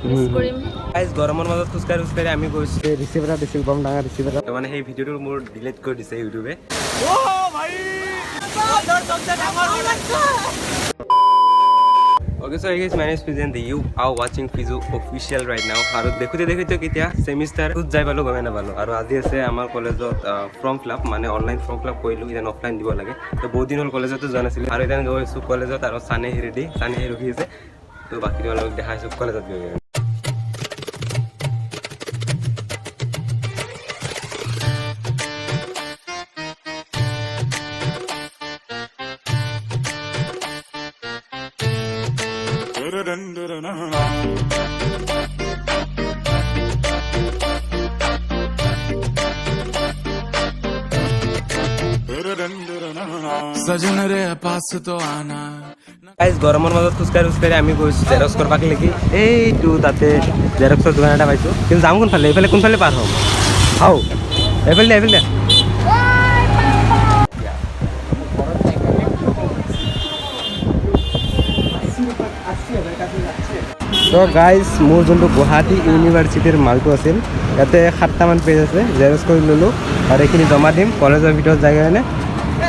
Miss কৰিম guys গৰমৰ মাজত খোজকাঢ়ি আমি গৈছোঁ ৰিচিভ এটা দিছিল বম ডাঙৰ ৰিচিভ এটা মানে সেই ভিডিঅ'টো মোৰ ডিলিট কৰি দিছে ইউটিউবে Okay, so hey guys, my name is Fizu and you are watching Fizu official right now. আৰু দেখোতে কেতিয়া সেমিষ্টাৰ খুদ যাই পালো গমে নাপালো আৰু আজি আছে আমাৰ কলেজত ফৰ্ম ফিলআপ মানে অনলাইন ফৰ্ম ফিলআপ কৰিলো ইমান অফলাইন দিব লাগে তো বহুত দিন হ'ল কলেজতো যোৱা নাছিল আৰু এতিয়া গৈছো কলেজত আৰু সানেহি ৰেডি সানেহি ৰখি আছে তো বাকি তোমালোকক দেখাইছো কলেজত গৈ सजन रे पास तो आना গাইজ গৰমৰ মাজত খোজকাঢ়ি আমি গৈছোঁ জেৰক্স কৰবাক লাগি এইটো তাতে জেৰক্সৰ দোকান এটা পাইছোঁ কিন্তু যাম কোনফালে এইফালে কোনফালে পাৰ হ'ম হাও এইফালে তো গাইজ মোৰ যোনটো গুৱাহাটী ইউনিভাৰ্চিটিৰ মালটো আছিল ইয়াতে 7টামান পেজ আছে জেৰক্স কৰি ল'লোঁ আৰু এইখিনি জমা দিম কলেজৰ ভিতৰত যাই কিনে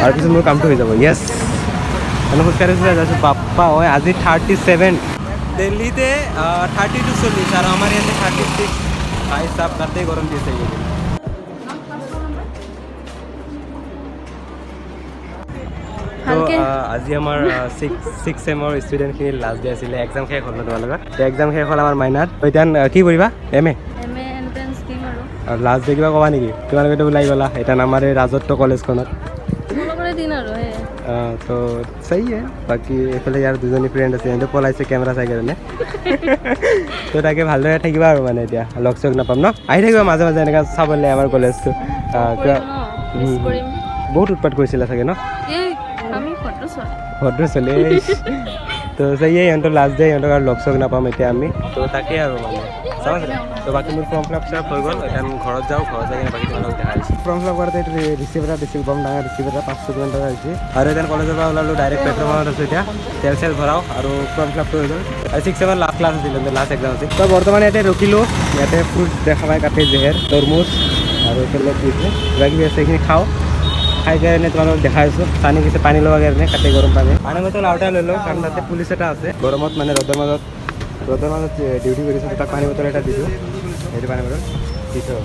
আৰু পিছত মোৰ কামটো হৈ যাব য়েছ মানে খোজকাঢ়ি যাইছোঁ বাপ্পা হয় আজি 37 দিল্লীতে 32 চলিছে আৰু আমাৰ ইয়াতে 36 ভাই চাপ তাতেই গৰম দিছে তো আজি আমাৰ 6 চেমৰ ষ্টুডেণ্টখিনি লাষ্ট ডে আছিলে এক্সাম শেষ হ'ল তোমালোকৰ এক্সাম শেষ হ'ল আমাৰ মাইনাত এতিয়া কি কৰিবা এম এ এন্ট্ৰেন্স দিম আৰু লাষ্ট ডে কিবা ক'বা নেকি তোমালোকেতো ওলাই গ'লা এতিয়া আমাৰ এই ৰাজত্ব কলেজখনত তো চাই বাকী এইফালে ইয়াৰ দুজনী ফ্ৰেণ্ড আছে সিহঁতে পলাইছে কেমেৰা চাই কাৰণে তো তাকে ভালদৰে থাকিবা আৰু মানে এতিয়া লগ চগ নাপাম ন আহি থাকিবা মাজে মাজে এনেকৈ চাবলৈ আমাৰ কলেজটো বহুত উৎপাত কৰিছিলে চাগে ন ভদ্ৰ চলে তো চাই সিহঁতৰ লাষ্ট ডে সিহঁতক আৰু লগ চগ নাপাম এতিয়া আমি তো তাকে আৰু মানে চাওঁ তো বাকী মোৰ ফৰ্ম ফিলআপ চাপ হৈ গ'ল এতিয়া আমি ঘৰত যাওঁ ঘৰত যাই কিনে বাকী তোমালোকক দেখাই দিছোঁ ফৰ্ম ফিলআপ কৰোঁতে এইটো ৰিচিভ এটা দিছিল বম ডাঙৰ ৰিচিভ এটা 500 টকা হৈছে আৰু এতিয়া কলেজৰ পৰা ওলালোঁ ডাইৰেক্ট পেট্ৰল পাম্পত আছোঁ এতিয়া তেল চেল ভৰাওঁ আৰু ফৰ্ম ফিলআপটো হৈ গ'ল আৰু 6 চেমৰ লাষ্ট ক্লাছ আছিল লাষ্ট এক্সাম আছিল তো বৰ্তমান ইয়াতে ৰখিলোঁ ইয়াতে ফ্ৰুট দেখা পাই কাটি জেহেৰ তৰমুজ আৰু এইফালে কিবা কিবি আছে সেইখিনি খাওঁ খাই কাৰণে তোমালোকক দেখাইছোঁ পানী কিছু পানী লোৱাৰ কাৰণে কাটি গৰম পানী বটল আউটাই লৈ লওঁ কাৰণ তাতে পুলিচ এটা আছে গৰমত মানে ৰ'দৰ মাজত ডিউটি কৰিছোঁ তাক পানী বটল এটা দিছোঁ সেইটো পানী বটল দিছোঁ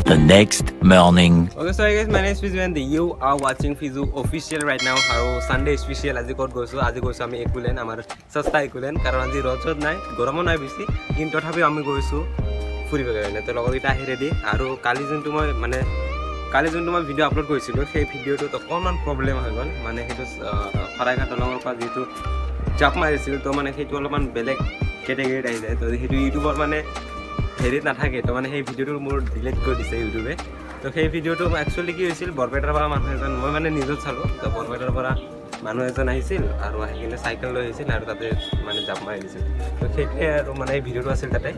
The next morning. Okay, so guys, my name is Fizu and you are watching Fizu official right now. আৰু Sunday special আজি ক'ত গৈছোঁ আজি গৈছোঁ আমি একুলেন আমাৰ সস্তা একুলেন কাৰণ আজি ৰ'দ নাই গৰমো নাই বেছি কিন্তু তথাপিও আমি গৈছোঁ ফুৰিব কাৰণে তো লগৰকেইটা আহি ৰেডি আৰু কালি যোনটো মই ভিডিঅ' আপলোড কৰিছিলোঁ সেই ভিডিঅ'টোত অকণমান প্ৰব্লেম হৈ গ'ল মানে সেইটো শৰাইঘাট দলঙৰ পৰা যিটো জাপ মাৰিছিল তো মানে সেইটো অলপমান বেলেগ কেটেগৰীত আহি যায় তো সেইটো ইউটিউবৰ মানে হেৰিত নাথাকে তো মানে সেই ভিডিঅ'টো মোৰ ডিলিট কৰি দিছে ইউটিউবে তো সেই ভিডিঅ'টো একচুৱেলি কি হৈছিল বৰপেটাৰ পৰা মানুহ এজন মই মানে নিউজত চালোঁ তো বৰপেটাৰ পৰা মানুহ এজন আহিছিল আৰু আহি কিনে চাইকেল লৈ আহিছিল আৰু তাতে মানে জাপ মাৰি দিছিল তো সেইটোৱে আৰু মানে এই ভিডিঅ'টো আছিল তাতে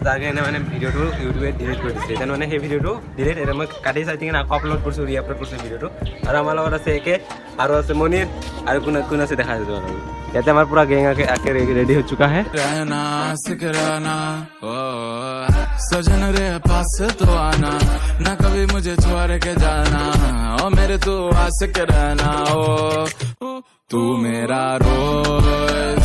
তাৰ কাৰণে মানে ভিডিঅ'টো ইউটিউবে ডিলিট কৰি দিছে এতিয়া মানে সেই ভিডিঅ'টো ডিলিট এতিয়া মই কাটি চাই কিনে আকৌ আপলোড কৰিছোঁ ৰিআপলোড কৰিছোঁ ভিডিঅ'টো আৰু আমাৰ লগত আছে একে আৰু আছে মনিৰ আৰু কোন আছে দেখা যায় তোমালোক ইয়াতে আমাৰ পুৰা গেং আকে ৰেডি হৈ চুকা হে रहना सिख रहना ओ सजन रे पास तो आना ना कभी मुझे छोड़ के जाना ओ मेरे तू आशिक रहना ओ तू मेरा रोज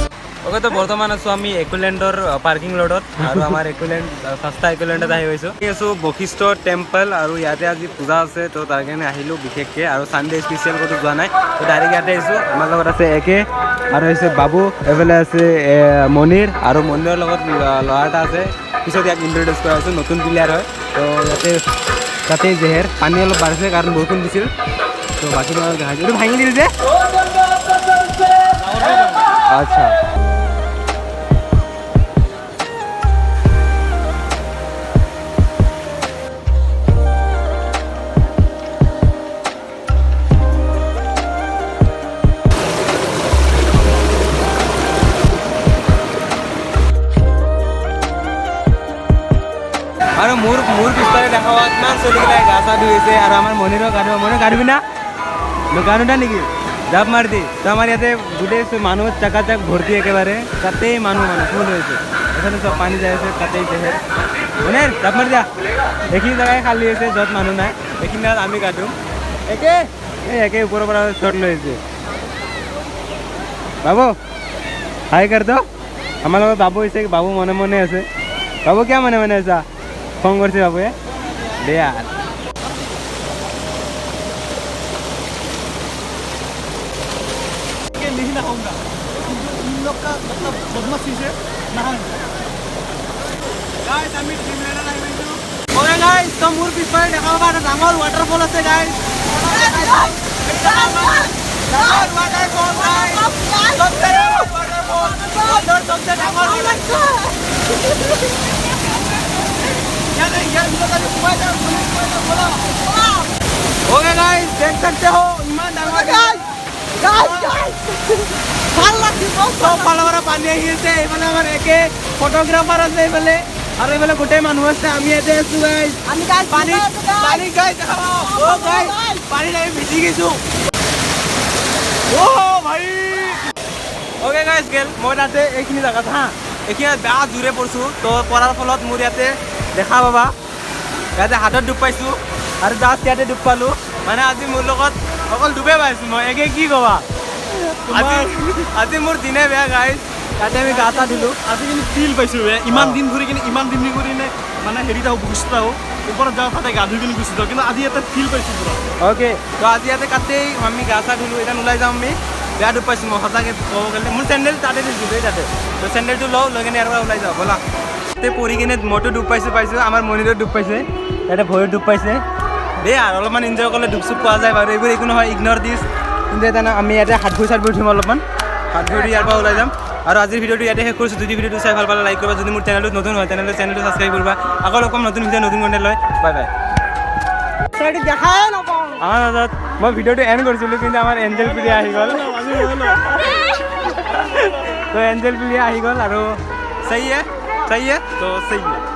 ওকে তো বৰ্তমান আছোঁ আমি একুলেণ্ডৰ পাৰ্কিং লডত আৰু আমাৰ একুলেণ্ড সস্তা একুলেণ্ডত আহি গৈছোঁ বশিষ্ঠ টেম্পল আৰু ইয়াতে আজি পূজা আছে তো তাৰ কাৰণে আহিলোঁ বিশেষকৈ আৰু ছানডে স্পেচিয়েল ক'তো যোৱা নাই তো ডাইৰেক্ট ইয়াতে আহিছোঁ আমাৰ লগত আছে একে আৰু হৈছে বাবু এইফালে আছে মনিৰ আৰু মনিৰৰ লগত ল'ৰা এটা আছে পিছত ইয়াক ইণ্ট্ৰডিউচ কৰা হৈছোঁ নতুন প্লেয়াৰ হয় তো তাতেই জেহেৰ পানী অলপ বাঢ়িছে কাৰণ বৰষুণ দিছিল তো বাকী তোমালোক দেখাইছোঁ এইটো ভাঙি দিল যে আচ্ছা আৰু মোৰ পিছফালে দেখা পোৱা কিমান চলিগিলাই গা চা ধুইছে আৰু আমাৰ মনিৰৰ গাড়ী না গানুটা নেকি জাপ মাৰ দি তো আমাৰ ইয়াতে গোটেই মানুহ চাকা চাক ভৰ্তি একেবাৰে তাতেই মানুহ ফুল হৈছে এখানে সব পানী যাই আছে তাতেই পেহে মানে জাপ মাৰি দিয়া এইখিনি জেগাই খালী আছে য'ত মানুহ নাই এইখিনি আমি কাটোম একে এই একে ওপৰৰ পৰা শ্বট লৈ আহিছে বাবু হাই কৰ দো আমাৰ লগত বাবু হৈছে বাবু মনে মনে আছে বাবু কিয় মনে মনে আছা খং কৰিছে বাবুয়ে দে यार नहीं नहाऊंगा इन लोग का मतलब बदमाशी से नहाऊंगा गाइस আমি ড্রিমল্যান্ডত আহিছো ওকে গাইস তো মোৰ পিছফালে দেখা পাবা এটা ডাঙৰ ওয়াটাৰফল আছে গাইস ডাঙৰ ওয়াটাৰফল গাইস সবচেয়ে ডাঙৰ ওয়াটাৰফল সবচেয়ে ডাঙৰ ओके गाइस देख सकते हो इमान डाঙर ভাল লাগিব সব ফালৰ পৰা পানী আহি আছে এইফালে আমাৰ একে ফটোগ্ৰাফাৰ আছে এইফালে আৰু এইফালে গোটেই মানুহ আছে আমি ইয়াতে আছো গাইস আমি গাইস পানী গাইস ও গাইস পানী আমি ভিজি গৈছো ও ভাই ওকে গাইস গেল মই তাতে এইখিনি জায়গাত হা এইখিনি বেয়া দূৰে পৰছো তো পৰাৰ ফলত মোৰ ইয়াতে দেখা পাবা ইয়াতে হাতত ডুব পাইছো আৰু জাষ্ট ইয়াতে ডুব পালো মানে আজি মোৰ লগত অকল ডুবে পাইছো মই একে কি কবা আজি মোৰ দিনে বেয়া গাইছ তাতে আমি গা চা ধুলো আজি কিন্তু ফিল পাইছো ইমান দিন ঘূৰি কিনে ইমান দিন ঘূৰি কিনে মানে হেৰি যাওঁ গুচি যাওঁ ওপৰত যাওঁ তাতে গা ধুই কিনে গুচি যাওঁ কিন্তু আজি এটা ফিল পাইছো পুৰা অ'কে তো আজি ইয়াতে কাটেই আমি গা চা ধুলো এতিয়া ওলাই যাওঁ আমি বেয়া ডুব পাইছো মই সঁচাকৈ ক'ব গ'লে মোৰ চেণ্ডেল তাতে দিছিলোঁ তাতে তো চেণ্ডেলটো লওঁ লৈ কিনে ইয়াৰ পৰা ওলাই যাওঁ ব'লা তাতে পৰি কিনে মইতো ডুব পাইছোঁ আমাৰ মনিৰত ডুব পাইছে ইয়াতে ভৰিত ডুব পাইছে দেই আৰু অলপমান এনজয় কৰিলে ডুব চুপ পোৱা যায় বাৰু এইবোৰ একো নহয় ইগন'ৰ দিছ কিন্তু এটা আমি ইয়াতে হাত ভৰি চাত ভৰি উঠিম অলপমান হাত ভৰি ইয়াৰ পৰা ওলাই যাম আৰু আজিৰ ভিডিঅ'টো ইয়াতে শেষ কৰিছোঁ যদি ভিডিঅ'টো চাই ভাল পালে লাইক কৰিবা যদি মোৰ চেনেলটো নতুন হয় তেনেহ'লে চেনেলটো ছাবস্ক্ৰাইব কৰিবা আকৌ লগ পাম নতুন ভিডিঅ' নতুন কণ্টেণ্ট লৈ বাই বাই দেখাই নাপাওঁ আমাৰ মাজত মই ভিডিঅ'টো এণ্ড কৰিছিলোঁ কিন্তু আমাৰ এঞ্জেল প্ৰিয়া আহি গ'ল তো এঞ্জেল প্ৰিয়া আহি গ'ল আৰু সহি হে তো সহি হে